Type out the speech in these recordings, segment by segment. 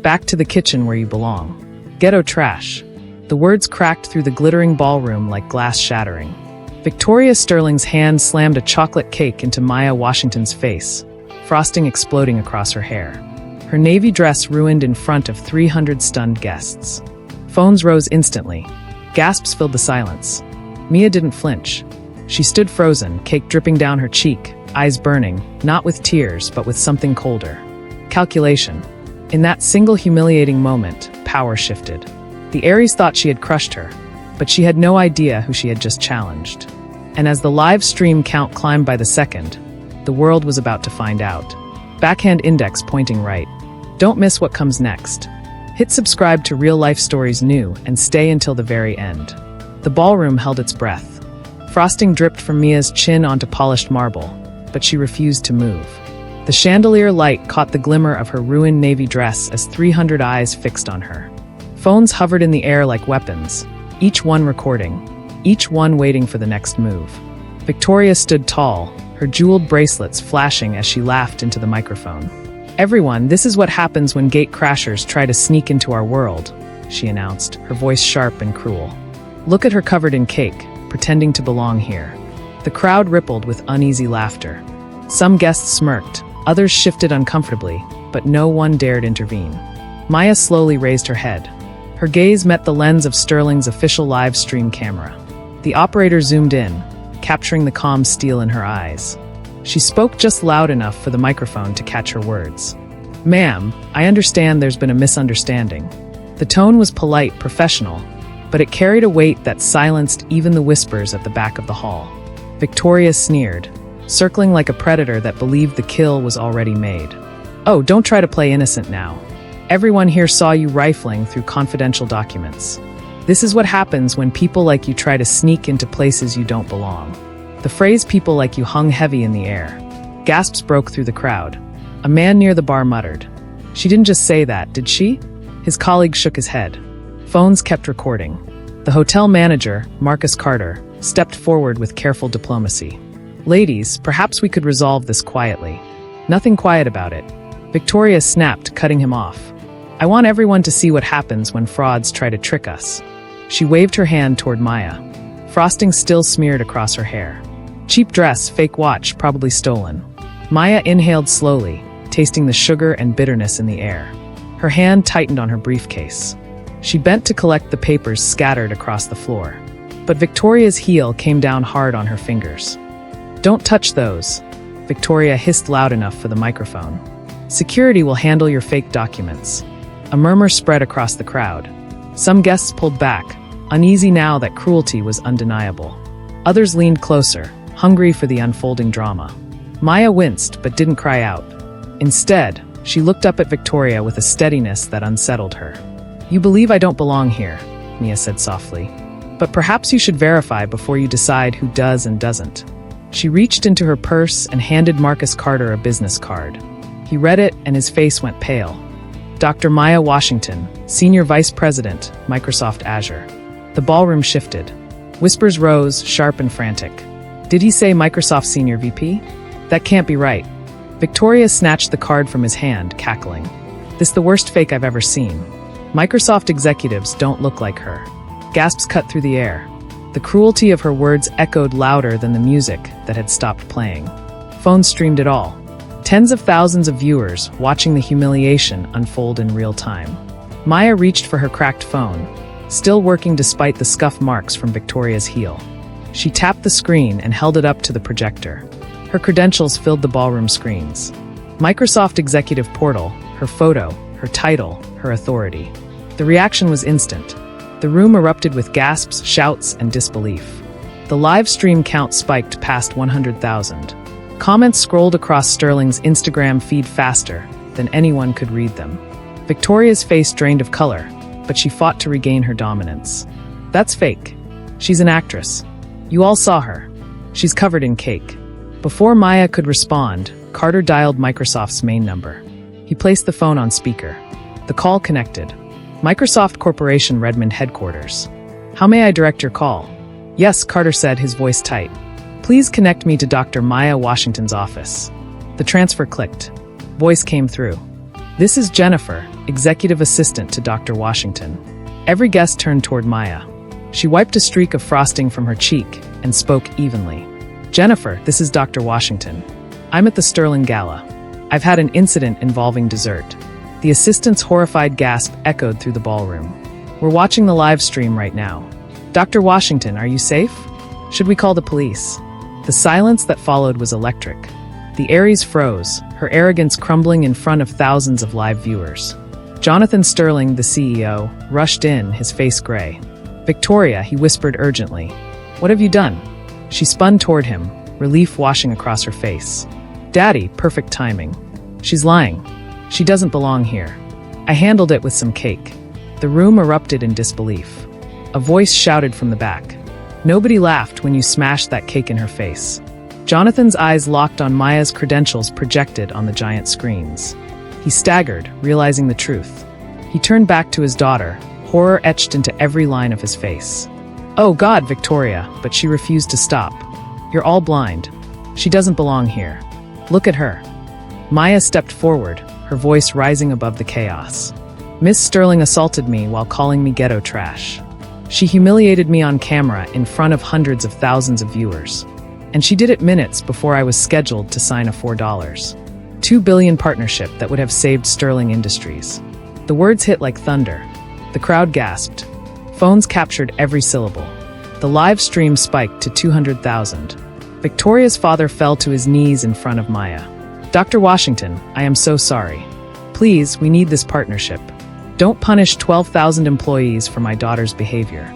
Back to the kitchen where you belong. Ghetto trash. The words cracked through the glittering ballroom like glass shattering. Victoria Sterling's hand slammed a chocolate cake into Maya Washington's face, frosting exploding across her hair. Her navy dress ruined in front of 300 stunned guests. Phones rose instantly. Gasps filled the silence. Mia didn't flinch. She stood frozen, cake dripping down her cheek, eyes burning, not with tears, but with something colder. Calculation. In that single humiliating moment, power shifted. The Heiress thought she had crushed her, but she had no idea who she had just challenged. And as the live stream count climbed by the second, the world was about to find out. Backhand index pointing right. Don't miss what comes next. Hit subscribe to Real Life Stories New and stay until the very end. The ballroom held its breath. Frosting dripped from Mia's chin onto polished marble, but she refused to move. The chandelier light caught the glimmer of her ruined navy dress as 300 eyes fixed on her. Phones hovered in the air like weapons, each one recording, each one waiting for the next move. Victoria stood tall, her jeweled bracelets flashing as she laughed into the microphone. "Everyone, this is what happens when gate crashers try to sneak into our world," she announced, her voice sharp and cruel. "Look at her covered in cake, pretending to belong here." The crowd rippled with uneasy laughter. Some guests smirked, others shifted uncomfortably, but no one dared intervene. Maya slowly raised her head. Her gaze met the lens of Sterling's official live stream camera. The operator zoomed in, capturing the calm steel in her eyes. She spoke just loud enough for the microphone to catch her words. "Ma'am, I understand there's been a misunderstanding." The tone was polite, professional, but it carried a weight that silenced even the whispers at the back of the hall. Victoria sneered, circling like a predator that believed the kill was already made. "Oh, don't try to play innocent now. Everyone here saw you rifling through confidential documents. This is what happens when people like you try to sneak into places you don't belong." The phrase "people like you" hung heavy in the air. Gasps broke through the crowd. A man near the bar muttered, "She didn't just say that, did she?" His colleague shook his head. Phones kept recording. The hotel manager, Marcus Carter, stepped forward with careful diplomacy. "Ladies, perhaps we could resolve this quietly." "Nothing quiet about it." Victoria snapped, cutting him off. "I want everyone to see what happens when frauds try to trick us." She waved her hand toward Maya. Frosting still smeared across her hair. "Cheap dress, fake watch, probably stolen." Maya inhaled slowly, tasting the sugar and bitterness in the air. Her hand tightened on her briefcase. She bent to collect the papers scattered across the floor. But Victoria's heel came down hard on her fingers. "Don't touch those," Victoria hissed loud enough for the microphone. "Security will handle your fake documents." A murmur spread across the crowd. Some guests pulled back, uneasy now that cruelty was undeniable. Others leaned closer, hungry for the unfolding drama. Maya winced but didn't cry out. Instead, she looked up at Victoria with a steadiness that unsettled her. "You believe I don't belong here," Mia said softly. "But perhaps you should verify before you decide who does and doesn't." She reached into her purse and handed Marcus Carter a business card. He read it and his face went pale. "Dr. Maya Washington, Senior Vice President, Microsoft Azure." The ballroom shifted. Whispers rose, sharp and frantic. "Did he say Microsoft Senior VP? That can't be right." Victoria snatched the card from his hand, cackling. "This the worst fake I've ever seen. Microsoft executives don't look like her." Gasps cut through the air. The cruelty of her words echoed louder than the music that had stopped playing. Phones streamed it all. Tens of thousands of viewers watching the humiliation unfold in real time. Maya reached for her cracked phone, still working despite the scuff marks from Victoria's heel. She tapped the screen and held it up to the projector. Her credentials filled the ballroom screens. Microsoft Executive Portal, her photo, her title, her authority. The reaction was instant. The room erupted with gasps, shouts, and disbelief. The live stream count spiked past 100,000. Comments scrolled across Sterling's Instagram feed faster than anyone could read them. Victoria's face drained of color, but she fought to regain her dominance. "That's fake. She's an actress. You all saw her. She's covered in cake." Before Maya could respond, Carter dialed Microsoft's main number. He placed the phone on speaker. The call connected. Microsoft Corporation Redmond headquarters. "How may I direct your call?" "Yes," Carter said, his voice tight. "Please connect me to Dr. Maya Washington's office." The transfer clicked. Voice came through. "This is Jennifer. executive assistant to Dr. Washington. Every guest turned toward Maya. She wiped a streak of frosting from her cheek and spoke evenly. "Jennifer, this is Dr. Washington. I'm at the Sterling Gala. I've had an incident involving dessert." The assistant's horrified gasp echoed through the ballroom. "We're watching the live stream right now. Dr. Washington, are you safe? Should we call the police?" The silence that followed was electric. The Heiress froze, her arrogance crumbling in front of thousands of live viewers. Jonathan Sterling, the CEO, rushed in, his face gray. "Victoria," he whispered urgently. "What have you done?" She spun toward him, relief washing across her face. "Daddy, perfect timing. She's lying. She doesn't belong here. I handled it with some cake." The room erupted in disbelief. A voice shouted from the back. "Nobody laughed when you smashed that cake in her face." Jonathan's eyes locked on Maya's credentials projected on the giant screens. He staggered, realizing the truth. He turned back to his daughter, horror etched into every line of his face. "Oh God, Victoria," but she refused to stop. "You're all blind. She doesn't belong here. Look at her." Maya stepped forward, her voice rising above the chaos. "Miss Sterling assaulted me while calling me ghetto trash. She humiliated me on camera in front of hundreds of thousands of viewers. And she did it minutes before I was scheduled to sign a $4.2 billion partnership that would have saved Sterling Industries." The words hit like thunder. The crowd gasped. Phones captured every syllable. The live stream spiked to 200,000. Victoria's father fell to his knees in front of Maya. "Dr. Washington, I am so sorry. Please, we need this partnership. Don't punish 12,000 employees for my daughter's behavior."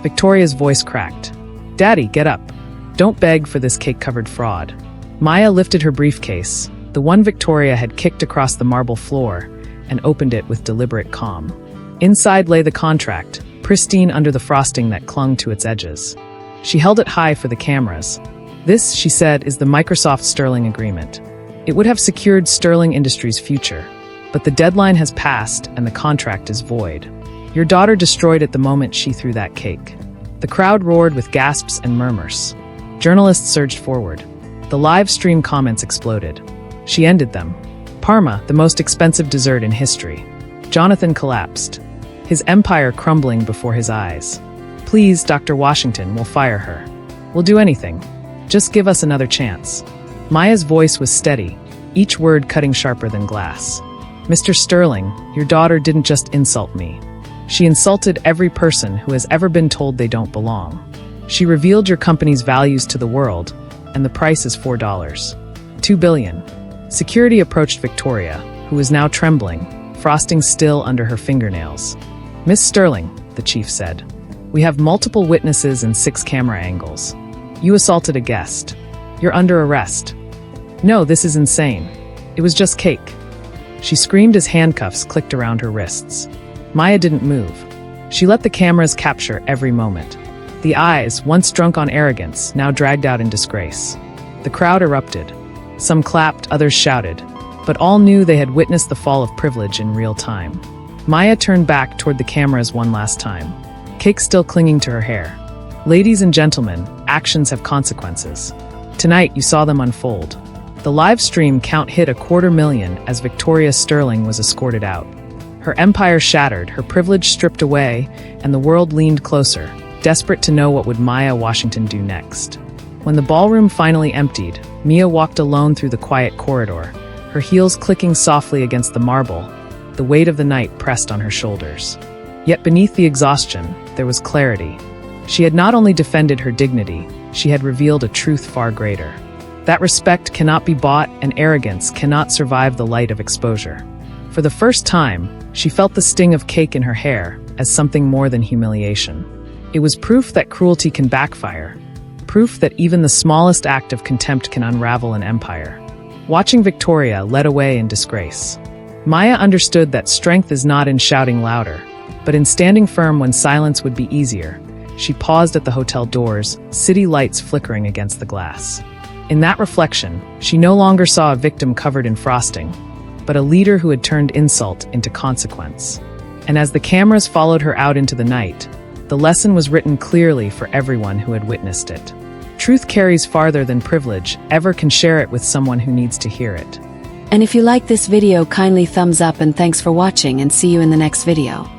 Victoria's voice cracked. "Daddy, get up. Don't beg for this cake-covered fraud." Maya lifted her briefcase, the one Victoria had kicked across the marble floor, and opened it with deliberate calm. Inside lay the contract, pristine under the frosting that clung to its edges. She held it high for the cameras. "This," she said, "is the Microsoft Sterling agreement. It would have secured Sterling Industries' future. But the deadline has passed and the contract is void. Your daughter destroyed it the moment she threw that cake." The crowd roared with gasps and murmurs. Journalists surged forward. The live stream comments exploded. She ended them. Parma, the most expensive dessert in history. Jonathan collapsed, his empire crumbling before his eyes. "Please, Dr. Washington, we'll fire her. We'll do anything. Just give us another chance." Maya's voice was steady, each word cutting sharper than glass. "Mr. Sterling, your daughter didn't just insult me. She insulted every person who has ever been told they don't belong. She revealed your company's values to the world, and the price is $4.2 billion. Security approached Victoria, who was now trembling, frosting still under her fingernails. "Miss Sterling," the chief said, "we have multiple witnesses and 6 camera angles. You assaulted a guest. You're under arrest." "No, this is insane. It was just cake." She screamed as handcuffs clicked around her wrists. Maya didn't move. She let the cameras capture every moment. The eyes, once drunk on arrogance, now dragged out in disgrace. The crowd erupted. Some clapped, others shouted, but all knew they had witnessed the fall of privilege in real time. Maya turned back toward the cameras one last time, cake still clinging to her hair. "Ladies and gentlemen, actions have consequences. Tonight you saw them unfold." The live stream count hit 250,000 as Victoria Sterling was escorted out. Her empire shattered, her privilege stripped away, and the world leaned closer, desperate to know what would Maya Washington do next. When the ballroom finally emptied, Mia walked alone through the quiet corridor, her heels clicking softly against the marble, the weight of the night pressed on her shoulders. Yet beneath the exhaustion, there was clarity. She had not only defended her dignity, she had revealed a truth far greater. That respect cannot be bought and arrogance cannot survive the light of exposure. For the first time, she felt the sting of cake in her hair as something more than humiliation. It was proof that cruelty can backfire, proof that even the smallest act of contempt can unravel an empire. Watching Victoria led away in disgrace, Maya understood that strength is not in shouting louder, but in standing firm when silence would be easier. She paused at the hotel doors, city lights flickering against the glass. In that reflection, she no longer saw a victim covered in frosting, but a leader who had turned insult into consequence. And as the cameras followed her out into the night, the lesson was written clearly for everyone who had witnessed it. Truth carries farther than privilege ever can share it with someone who needs to hear it. And if you like this video, kindly thumbs up, and thanks for watching, and see you in the next video.